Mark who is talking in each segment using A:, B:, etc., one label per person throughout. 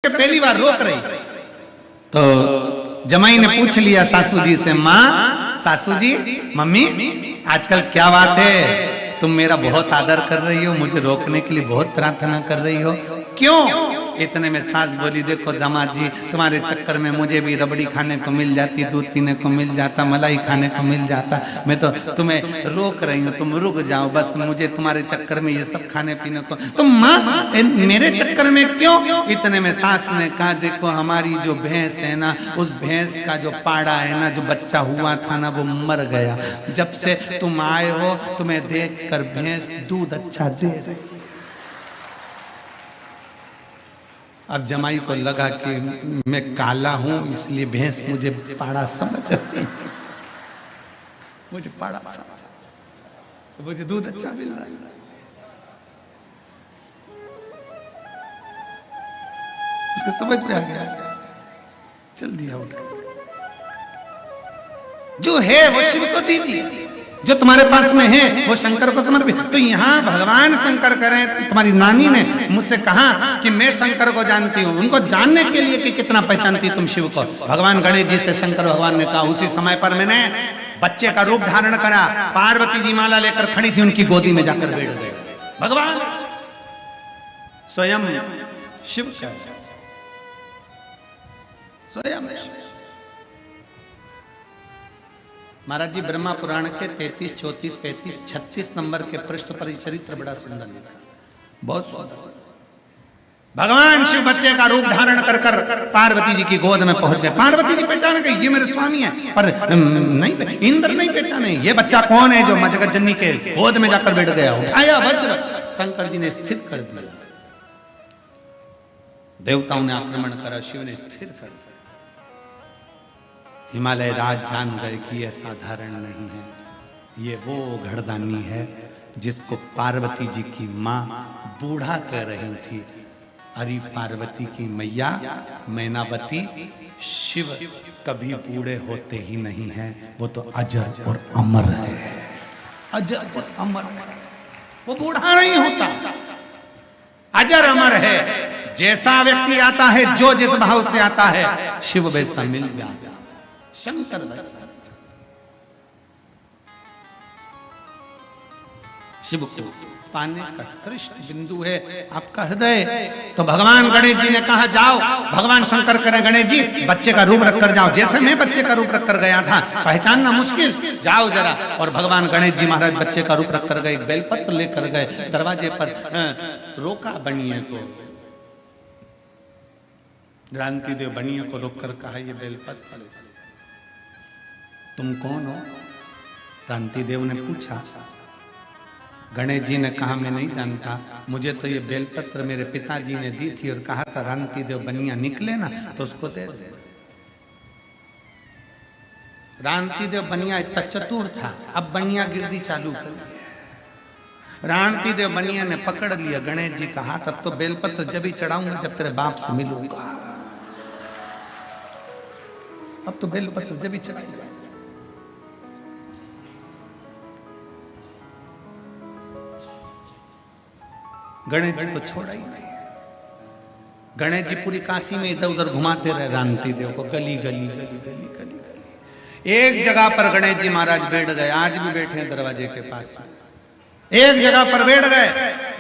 A: पहली बार रोक रही तो जमाई ने पूछ लिया सासू जी से, माँ सासू जी मम्मी आजकल क्या बात है, तुम मेरा बहुत आदर कर रही हो, मुझे रोकने के लिए बहुत प्रार्थना कर रही हो, क्यों? इतने में सास बोली, देखो दामाद जी तुम्हारे चक्कर में मुझे भी रबड़ी खाने को मिल जाती, दूध पीने को मिल जाता, मलाई खाने को मिल जाता, मैं तो तुम्हें रोक रही हूँ, तुम रुक जाओ, बस मुझे तुम्हारे चक्कर में ये सब खाने पीने को, तुम माँ मेरे चक्कर में क्यों? इतने में सास ने कहा, देखो हमारी जो भैंस है ना, उस भैंस का जो पाड़ा है ना, जो बच्चा हुआ था ना, वो मर गया, जब से तुम आए हो तुम्हें देख कर भैंस दूध अच्छा दे रही। अब जमाई को लगा कि मैं काला हूं इसलिए भैंस मुझे पाड़ा समझ रही, मुझे पाड़ा समझ, तो मुझे दूध अच्छा मिल रहा है। उसको समझ में आ गया, चल दिया उठा, जो है वो शिव को दीजिए, जो तुम्हारे पास में है वो शंकर को समर्पित। तो यहाँ भगवान शंकर करें, तुम्हारी नानी ने मुझसे कहा कि मैं शंकर को जानती हूँ, उनको जानने के लिए कि कितना पहचानती तुम शिव को। भगवान गणेश जी से शंकर भगवान ने कहा, उसी समय पर मैंने बच्चे का रूप धारण करा, पार्वती जी माला लेकर खड़ी थी, उनकी गोदी में जाकर बैठ गए। भगवान स्वयं शिव का, स्वयं महाराज जी ब्रह्मा पुराण के 33, 34, 35, 36 नंबर के पृष्ठ पर चरित्र बड़ा सुंदर लिखा, बहुत सुंदर। भगवान शिव बच्चे का रूप धारण कर कर पार्वती जी की गोद में पहुंच गए। पार्वती जी पहचान गई ये मेरे स्वामी है, पर नहीं, इंद्र नहीं पहचाने ये बच्चा कौन है जो जगत जननी के गोद में जाकर बैठ गया। उठाया वज्र, शंकर जी ने स्थिर कर दिया, देवताओं ने आक्रमण करा, शिव ने स्थिर कर दिया। हिमालय राज जान गए कि यह साधारण नहीं है, ये वो घड़दानी है जिसको पार्वती जी की माँ बूढ़ा कह रही थी। अरे पार्वती की मैया मैनावती, शिव कभी बूढ़े होते ही नहीं है, वो तो अजर और अमर है, अजर और अमर, वो बूढ़ा नहीं होता, अजर अमर है। जैसा व्यक्ति आता है, जो जिस भाव से आता है, शिव वैसा मिल जाता, शंकर वैसा। शिव को पाने का श्रेष्ठ बिंदु है आपका हृदय। तो भगवान गणेश जी ने कहा, जाओ, भगवान शंकर करें, गणेश जी बच्चे का रूप रख कर जाओ, जैसे मैं बच्चे का रूप रख कर गया था, पहचानना मुश्किल, जाओ जरा। और भगवान गणेश जी महाराज बच्चे का रूप रख कर गए, बेलपत्र लेकर गए, दरवाजे पर रोका बनिए को, क्रांति देव बनिए को रोक कर कहा, ये बेलपत्र तुम कौन हो? क्रांति देव ने पूछा। गणेश जी ने कहा, मैं नहीं जानता, मुझे तो ये बेलपत्र मेरे पिताजी ने दी थी और कहा था क्रांति देव बनिया निकले ना तो उसको दे दे। क्रांति देव बनिया इतना चतुर था, अब बनिया गिरदी चालू कर दी। क्रांति देव बनिया ने पकड़ लिया गणेश जी का हाथ, अब तो बेलपत्र जब ही चढ़ाऊंगा जब तेरे बाप से मिलूंगा, अब तो बेलपत्र जब ही चढ़ाऊंगा। गणेश जी को छोड़ा ही नहीं। गणेश जी पूरी काशी में इधर उधर घुमाते रहे क्रांति देव को, गली गली गली गली गली गली। एक जगह पर गणेश जी महाराज बैठ गए, आज भी बैठे हैं दरवाजे के पास, एक जगह पर बैठ गए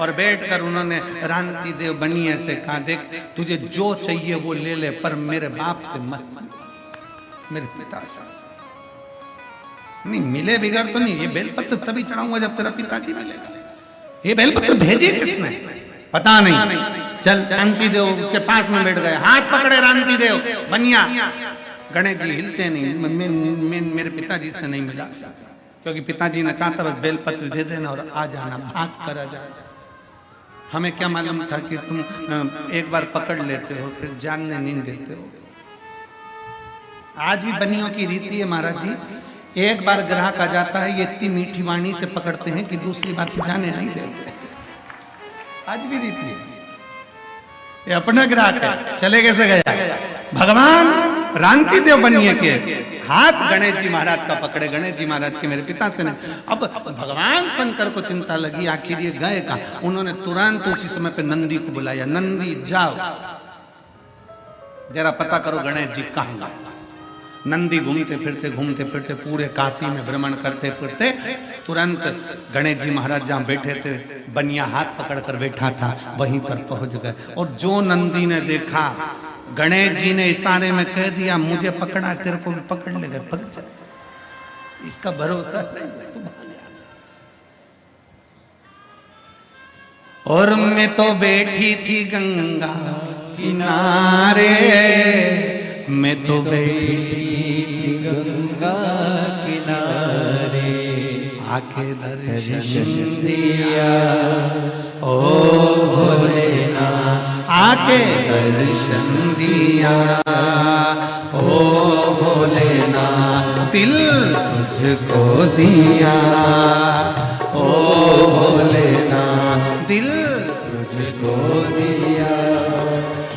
A: और बैठकर उन्होंने क्रांति देव बनिए से कहा, देख तुझे जो चाहिए वो ले ले, पर मेरे बाप से मत, मेरे पिता से नहीं। मिले बिगड़ तो नहीं, ये बेलपत्र तभी चढ़ाऊंगा जब तेरा पिताजी मिलेगा। ये बेलपत्र भेजे किसने पता नहीं। चल क्रांति देव उसके पास में बैठ गए, हाथ पकड़े क्रांति देव बनिया। गणेश जी हिलते नहीं, मेरे पिताजी से नहीं मिला, क्योंकि पिताजी ने कहा था बस बेलपत्र दे देना और आ जाना, भाग कर आ जाना। हमें क्या मालूम था कि तुम एक बार पकड़ लेते हो फिर जानने नहीं देते हो। आज भी बनियों की रीति है महाराज जी, एक बार ग्राहक आ जाता है, ये इतनी मीठी वाणी से पकड़ते हैं कि दूसरी बात जाने नहीं देते। आज भी रीति है, ये अपना ग्राहक है, चले कैसे गया। भगवान क्रांति देव बनिए के हाथ गणेश जी महाराज का पकड़े, गणेश जी महाराज के मेरे पिता से नहीं। अब भगवान शंकर को चिंता लगी, आखिर ये गए कहाँ। उन्होंने तुरंत उसी समय पे नंदी को बुलाया, नंदी जाओ जरा पता करो गणेश जी कहाँ गए। नंदी घूमते फिरते पूरे काशी में भ्रमण करते फिरते तुरंत गणेश जी महाराज जहाँ बैठे थे बनिया हाथ पकड़कर बैठा था वहीं पर पहुंच गए। और जो नंदी ने देखा गणेश जी ने इशारे में कह दिया मुझे पकड़ा, तेरे को भी पकड़ ले गए, पक जा, इसका भरोसा नहीं है, तू भाग जा। और मैं तो बैठी थी गंगा किनारे, मैं तो बैठी थी
B: गंगा किनारे,
A: आके दर्शन दिया
B: ओ भोलेनाथ,
A: आके दर्शन दिया ओ भोलेनाथ, दिल तुझको दिया ओ भोलेनाथ,